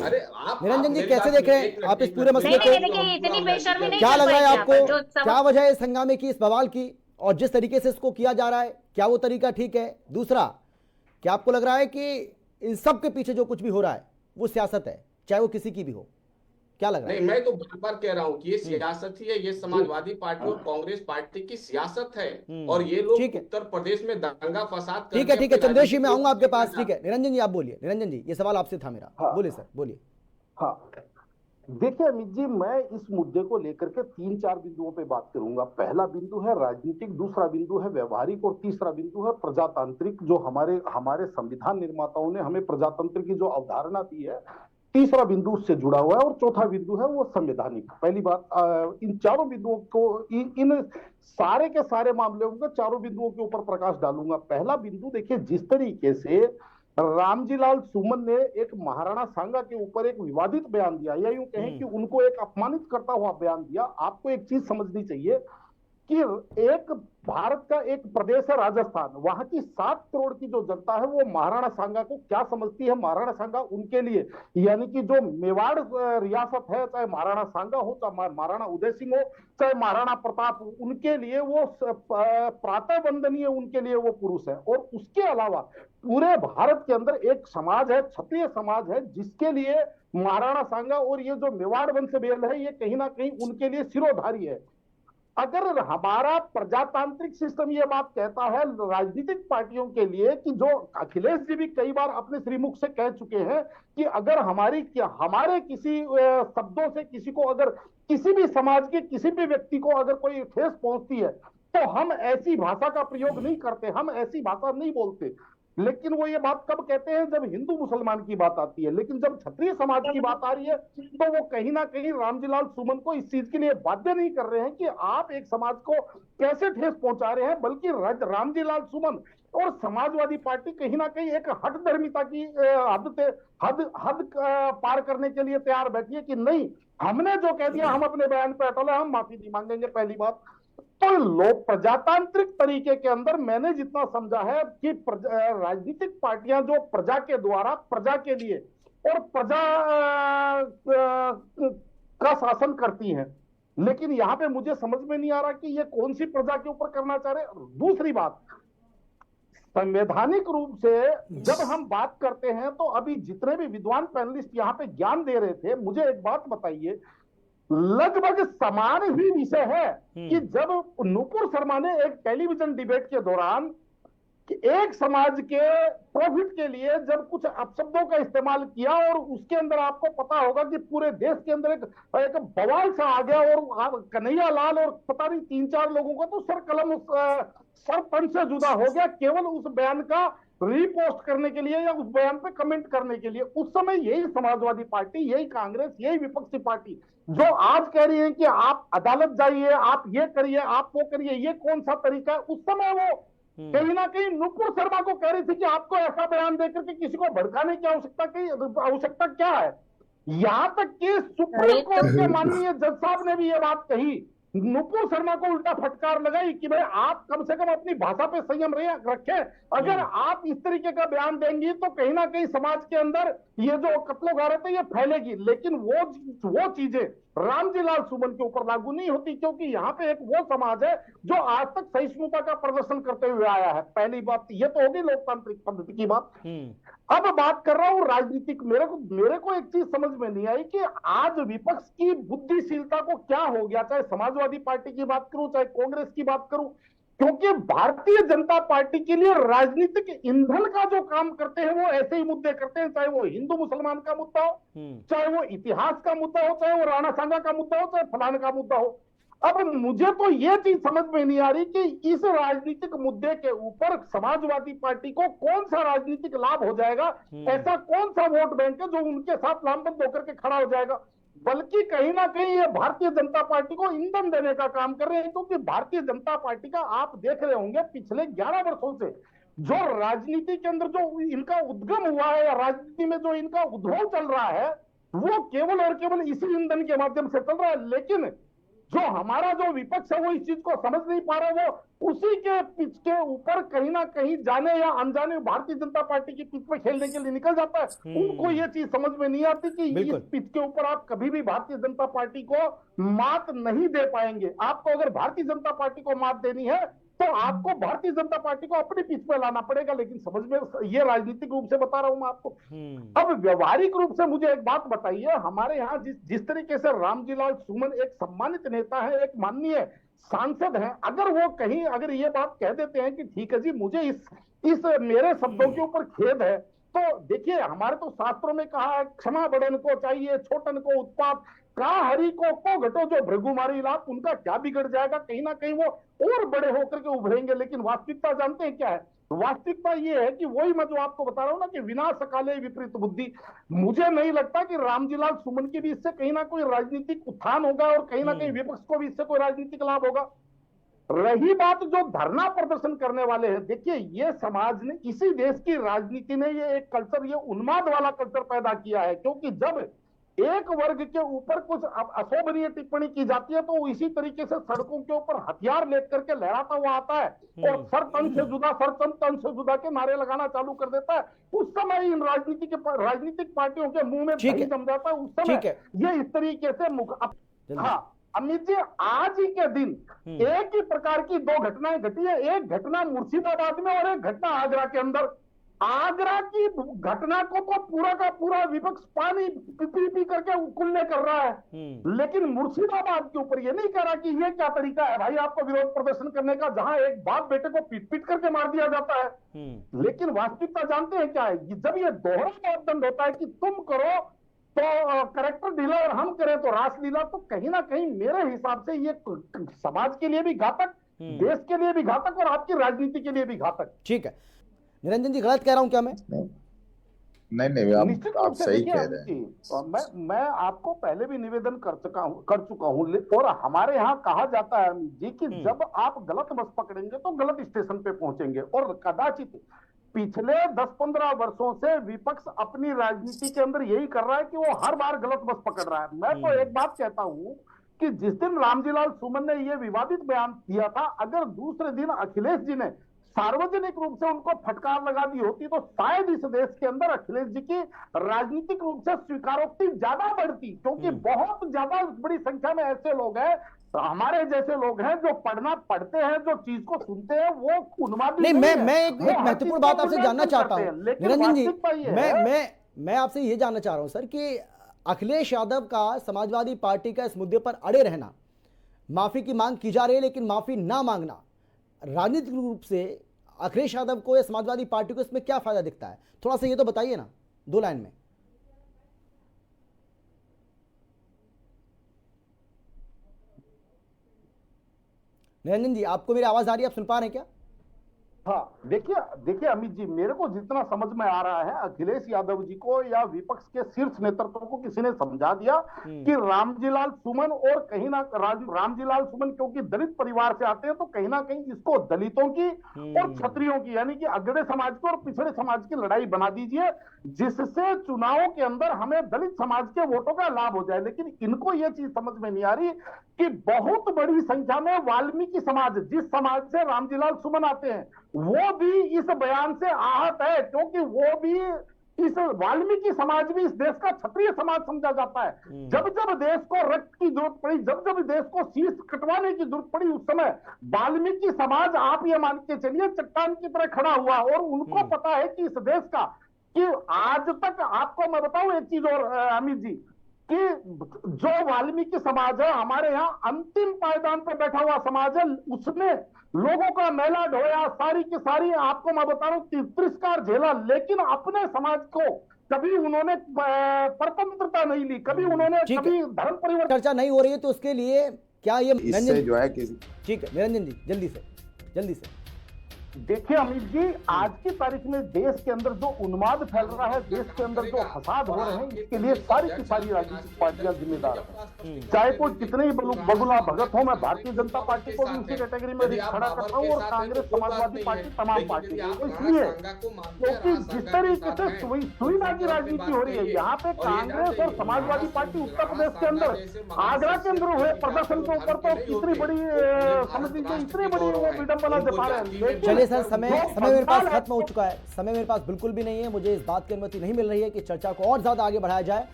अरे आप निरंजन जी मेरी कैसे बात देख रहे सुनिए, एक हैं आप मिनट, इस एक पूरे मिनट, मसले मेरी को? बात देखिए, तो इतनी हम बेशर्मी नहीं क्या कर लग रहा है पाएंगे आपको? आप जो क्या वजह है इस हंगामे की, इस बवाल की? और जिस तरीके से इसको किया जा रहा है, क्या वो तरीका ठीक है? दूसरा, क्या आपको लग रहा है कि इन सब के पीछे जो कुछ भी हो रहा है वो सियासत है, चाहे वो किसी की भी हो? क्या लग रहा नहीं, है? मैं तो बार बार कह रहा हूं कि ये हम्म। सियासत ही है, ये समाजवादी पार्टी और कांग्रेस पार्टी की सियासत है। और ये लोग ठीक है, उत्तर प्रदेश में दंगा फसाद ठीक है, करके ठीक है, अपनी चंद्रेश जी राजनीति मैं को आऊंगा आपके देखना पास। ठीक चाहते है, निरंजन जी आप बोलिए। निरंजन जी, ये सवाल आपसे था मेरा, बोलिए हाँ सर, बोलिए। हाँ। देखिए अमित जी, मैं इस मुद्दे को लेकर के तीन चार बिंदुओं पे बात करूंगा। पहला बिंदु है राजनीतिक, दूसरा बिंदु है व्यवहारिक, और तीसरा बिंदु है प्रजातांत्रिक, जो हमारे हमारे संविधान निर्माताओं ने हमें प्रजातंत्र की जो अवधारणा दी है। तीसरा बिंदु उससे जुड़ा हुआ है, और चौथा बिंदु है वो संवैधानिक। पहली बात, इन चारों बिंदुओं को, इन सारे के सारे मामलों को चारों बिंदुओं के ऊपर प्रकाश डालूंगा। पहला बिंदु देखिए, जिस तरीके से रामजी लाल सुमन ने एक महाराणा सांगा के ऊपर एक विवादित बयान दिया, या यूं कहें कि उनको एक अपमानित करता हुआ बयान दिया। आपको एक चीज समझनी चाहिए कि एक भारत का एक प्रदेश है राजस्थान, वहां की 7 करोड़ की जो जनता है वो महाराणा सांगा को क्या समझती है। महाराणा सांगा उनके लिए, यानी कि जो मेवाड़ रियासत है, चाहे महाराणा सांगा हो, चाहे महाराणा उदय सिंह हो, चाहे महाराणा प्रताप हो, उनके लिए वो प्रातः वंदनीय, उनके लिए वो पुरुष है। और उसके अलावा पूरे भारत के अंदर एक समाज है, क्षत्रिय समाज है, जिसके लिए महाराणा सांगा और ये जो मेवाड़ वंश बेल है, ये कहीं ना कहीं उनके लिए सिरोधारी है। अगर हमारा प्रजातांत्रिक सिस्टम ये बात कहता है राजनीतिक पार्टियों के लिए, कि जो अखिलेश जी भी कई बार अपने श्रीमुख से कह चुके हैं कि अगर हमारे किसी शब्दों से किसी को, अगर किसी भी समाज के किसी भी व्यक्ति को अगर कोई ठेस पहुंचती है, तो हम ऐसी भाषा का प्रयोग नहीं करते, हम ऐसी भाषा नहीं बोलते। लेकिन वो ये बात कब कहते हैं, जब हिंदू मुसलमान की बात आती है। लेकिन जब क्षत्रिय समाज की बात आ रही है, तो वो कहीं ना कहीं रामजी लाल सुमन को इस चीज के लिए बाध्य नहीं कर रहे हैं कि आप एक समाज को कैसे ठेस पहुंचा रहे हैं, बल्कि रामजी लाल सुमन और समाजवादी पार्टी कहीं ना कहीं एक हठधर्मिता की हद पार करने के लिए तैयार बैठी है कि नहीं, हमने जो कह दिया, हम अपने बयान पर अटल है, हम माफी नहीं मांगेंगे। पहली बात तो लोक प्रजातांत्रिक तरीके के अंदर मैंने जितना समझा है कि राजनीतिक पार्टियां जो प्रजा के द्वारा, प्रजा के लिए और प्रजा का शासन करती हैं। लेकिन यहां पे मुझे समझ में नहीं आ रहा कि ये कौन सी प्रजा के ऊपर करना चाह रहे। दूसरी बात, संवैधानिक रूप से जब हम बात करते हैं, तो अभी जितने भी विद्वान पैनलिस्ट यहां पे ज्ञान दे रहे थे, मुझे एक बात बताइए, लगभग समान ही विषय है कि जब नुपुर शर्मा ने एक टेलीविजन डिबेट के दौरान कि एक समाज के प्रॉफिट के लिए जब कुछ अपशब्दों का इस्तेमाल किया, और उसके अंदर आपको पता होगा कि पूरे देश के अंदर एक बवाल सा आ गया, और कन्हैया लाल और पता नहीं 3-4 लोगों का तो सर कलम सर तन से जुदा हो गया, केवल उस बयान का रीपोस्ट करने के लिए या उस बयान पे कमेंट करने के लिए। उस समय यही समाजवादी पार्टी, यही कांग्रेस, यही विपक्षी पार्टी जो आज कह रही है कि आप अदालत जाइए, आप ये करिए, आप वो करिए, ये कौन सा तरीका है, उस समय वो कहीं ना कहीं नुपुर शर्मा को कह रही थी कि आपको ऐसा बयान देकर के किसी को भड़काने की आवश्यकता क्या है। यहां तक कि सुप्रीम कोर्ट के माननीय जज साहब ने भी ये बात कही, नुपुर शर्मा को उल्टा फटकार लगाई कि भाई आप कम से कम अपनी भाषा पे संयम रखें, अगर आप इस तरीके का बयान देंगी तो कहीं ना कहीं समाज के अंदर ये जो कत्लो गारत है ये फैलेगी। लेकिन वो चीजें रामजी लाल सुमन के ऊपर लागू नहीं होती, क्योंकि यहाँ पे एक वो समाज है जो आज तक सहिष्णुता का प्रदर्शन करते हुए आया है। पहली बात ये तो होगी लोकतांत्रिक पद्धति की बात। अब बात कर रहा हूं राजनीतिक। मेरे को एक चीज समझ में नहीं आई कि आज विपक्ष की बुद्धिशीलता को क्या हो गया, चाहे समाजवादी पार्टी की बात करूं, चाहे कांग्रेस की बात करूं, क्योंकि भारतीय जनता पार्टी के लिए राजनीतिक ईंधन का जो काम करते हैं वो ऐसे ही मुद्दे करते हैं, चाहे वो हिंदू मुसलमान का मुद्दा हो, चाहे वो इतिहास का मुद्दा हो, चाहे वो राणा सांगा का मुद्दा हो, चाहे फलाने का मुद्दा हो। अब मुझे तो यह चीज समझ में नहीं आ रही कि इस राजनीतिक मुद्दे के ऊपर समाजवादी पार्टी को कौन सा राजनीतिक लाभ हो जाएगा, ऐसा कौन सा वोट बैंक है जो उनके साथ लामबंद होकर के खड़ा हो जाएगा। बल्कि कहीं ना कहीं ये भारतीय जनता पार्टी को ईंधन देने का काम कर रहे हैं, क्योंकि भारतीय जनता पार्टी का आप देख रहे होंगे पिछले 11 वर्षों से जो राजनीति के अंदर जो इनका उद्गम हुआ है, या राजनीति में जो इनका उद्भव चल रहा है, वो केवल और केवल इसी ईंधन के माध्यम से चल रहा है। लेकिन जो हमारा जो विपक्ष है वो इस चीज को समझ नहीं पा रहा, वो उसी के पिच के ऊपर कहीं ना कहीं जाने या अनजाने भारतीय जनता पार्टी की पिच पे खेलने के लिए निकल जाता है। उनको ये चीज समझ में नहीं आती कि इस पिच के ऊपर आप कभी भी भारतीय जनता पार्टी को मात नहीं दे पाएंगे। आपको अगर भारतीय जनता पार्टी को मात देनी है तो आपको भारतीय जनता पार्टी को अपनी पिच पे लाना पड़ेगा। लेकिन समझ में, ये राजनीतिक रूप से बता रहा हूं मैं आपको। अब व्यवहारिक रूप से मुझे एक बात बताइए, हमारे यहाँ जिस तरीके से रामजीलाल सुमन एक सम्मानित नेता है, एक माननीय सांसद हैं, अगर वो कहीं अगर ये बात कह देते हैं कि ठीक है जी मुझे इस मेरे शब्दों के ऊपर खेद है, तो देखिए हमारे तो शास्त्रों में कहा है क्षमा बड़न को चाहिए छोटन को उत्पात, का हरि को घटो जो भृगुमारी लाभ, उनका क्या बिगड़ जाएगा, कहीं ना कहीं वो और बड़े होकर के उभरेंगे। लेकिन वास्तविकता जानते हैं क्या है? वास्तविकता ये है कि वही मैं जो आपको बता रहा हूं ना कि विनाश काले विपरीत बुद्धि, मुझे नहीं लगता कि रामजीलाल सुमन की भी इससे कहीं ना कोई राजनीतिक उत्थान होगा और कहीं ना कहीं विपक्ष को भी इससे कोई राजनीतिक लाभ होगा। रही बात जो धरना प्रदर्शन करने वाले हैं, देखिए ये समाज ने, इसी देश की राजनीति ने ये एक कल्चर, ये उन्माद वाला कल्चर पैदा किया है, क्योंकि जब एक वर्ग के ऊपर कुछ अशोभनीय टिप्पणी की जाती है तो इसी तरीके से सड़कों के ऊपर हथियार लेकर के लहराता हुआ आता है और सर तन से जुदा, सर तन से जुदा के नारे लगाना चालू कर देता है। उस समय इन राजनीतिक पार्टियों के मुंह में दही जम जाता है। उस समय ये इस तरीके से हाँ अमित जी, आज ही के दिन एक ही प्रकार की दो घटनाएं घटी है। एक घटना मुर्शिदाबाद में और एक घटना आगरा के अंदर। आगरा की घटना को तो पूरा का पूरा विपक्ष पानी पी करके उकुलने कर रहा है, लेकिन मुर्शिदाबाद के ऊपर ये नहीं कह रहा कि ये क्या तरीका है भाई आपको विरोध प्रदर्शन करने का, जहां एक बाप बेटे को पीट करके मार दिया जाता है। लेकिन वास्तविकता जानते हैं क्या है? जब ये दोहरा मापदंड होता है कि तुम करो तो करेक्टर ढीला और हम करें तो रासलीला, तो कहीं ना कहीं मेरे हिसाब से ये समाज के लिए भी घातक, देश के लिए भी घातक और आपकी राजनीति के लिए भी घातक। ठीक है निरंजन जी, गलत कह रहा हूं क्या मैं? नहीं आप सही कह रहे हैं। मैं आपको पहले भी निवेदन कर चुका हूं और हमारे यहाँ कहा जाता है जी कि जब आप गलत बस पकड़ेंगे तो गलत स्टेशन पे पहुंचेंगे। और कदाचित पिछले 10-15 वर्षों से विपक्ष अपनी राजनीति के अंदर यही कर रहा है कि वो हर बार गलत बस पकड़ रहा है। मैं तो एक बात कहता हूं कि जिस दिन रामजीलाल सुमन ने ये विवादित बयान दिया था, अगर दूसरे दिन अखिलेश जी ने सार्वजनिक रूप से उनको फटकार लगा दी होती तो शायद इस देश के अंदर अखिलेश जी की राजनीतिक रूप से स्वीकारोक्ति ज्यादा बढ़ती, क्योंकि बहुत ज्यादा बड़ी संख्या में ऐसे लोग हैं, हमारे जैसे लोग हैं जो पढ़ते हैं, जो चीज को सुनते हैं, वो उन्मादी नहीं। मैं एक महत्वपूर्ण बात आपसे जानना चाहता हूं निरंजन जी, मैं आपसे ये जानना चाह रहा हूं सर कि अखिलेश यादव का समाजवादी पार्टी का इस मुद्दे पर अड़े रहना, माफी की मांग की जा रही है लेकिन माफी ना मांगना, राजनीतिक रूप से अखिलेश यादव को या समाजवादी पार्टी को इसमें क्या फायदा दिखता है? थोड़ा सा ये तो बताइए ना 2 लाइन में। निरंजन जी, आपको मेरी आवाज आ रही है? आप सुन पा रहे हैं क्या? हाँ देखिए अमित जी, मेरे को जितना समझ में आ रहा है अखिलेश यादव जी को या विपक्ष के शीर्ष नेतृत्व को किसी ने समझा दिया कि रामजीलाल सुमन, और कहीं ना रामजीलाल सुमन क्योंकि दलित परिवार से आते हैं तो कहीं ना कहीं इसको दलितों की और क्षत्रियों की यानी कि अगड़े समाज की और पिछड़े समाज की लड़ाई बना दीजिए, जिससे चुनावों के अंदर हमें दलित समाज के वोटों का लाभ हो जाए। लेकिन इनको ये चीज समझ में नहीं आ रही कि बहुत बड़ी संख्या में वाल्मीकि समाज, जिस समाज से रामजीलाल सुमन आते हैं, वो भी इस बयान से आहत है, क्योंकि वो भी इस वाल्मीकि समाज भी इस देश का क्षत्रिय समाज समझा जाता है। जब जब देश को रक्त की जरूरत पड़ी, जब जब देश को शीश कटवाने की जरूरत पड़ी, उस समय वाल्मीकि समाज, आप ये मान के चलिए, चट्टान की तरह खड़ा हुआ। और उनको पता है कि इस देश का, कि आज तक आपको मैं बताऊं एक चीज और अमित जी, कि जो वाल्मीकि समाज है हमारे यहाँ अंतिम पायदान पर बैठा हुआ समाज है, उसने लोगों का मेला ढोया, सारी की सारी आपको मैं बता रहा हूं तिरस्कार झेला, लेकिन अपने समाज को कभी उन्होंने परतंत्रता नहीं ली, कभी उन्होंने कभी धर्म परिवर्तन। चर्चा नहीं हो रही है तो उसके लिए क्या ये इससे जो है कि ठीक है निरंजन जी, जल्दी से देखिए अमित जी, आज की तारीख में देश के अंदर जो उन्माद फैल रहा है, देश के अंदर जो फसाद हो रहे हैं, इसके लिए सारी की सारी राजनीतिक पार्टियां जिम्मेदार हैं। चाहे कोई कितने ही बगुला भगत हो, मैं भारतीय जनता पार्टी को भी उसी कैटेगरी में खड़ा करता हूँ, और कांग्रेस, समाजवादी पार्टी, तमाम पार्टी को। इसलिए क्योंकि जिस तरीके से सुविधा की राजनीति हो रही है, यहाँ पे कांग्रेस और समाजवादी पार्टी उत्तर प्रदेश के अंदर, आगरा के अंदर हुए प्रदर्शन के ऊपर तो इतनी बड़ी समझ लीजिए, इतनी बड़ी वो विडंबना दिखा रहे हैं। चलिए सर, समय मेरे पास खत्म हो चुका है। समय मेरे पास बिल्कुल भी नहीं है। मुझे इस बात की अनुमति नहीं मिल रही है कि चर्चा को और ज्यादा आगे बढ़ाया जाए।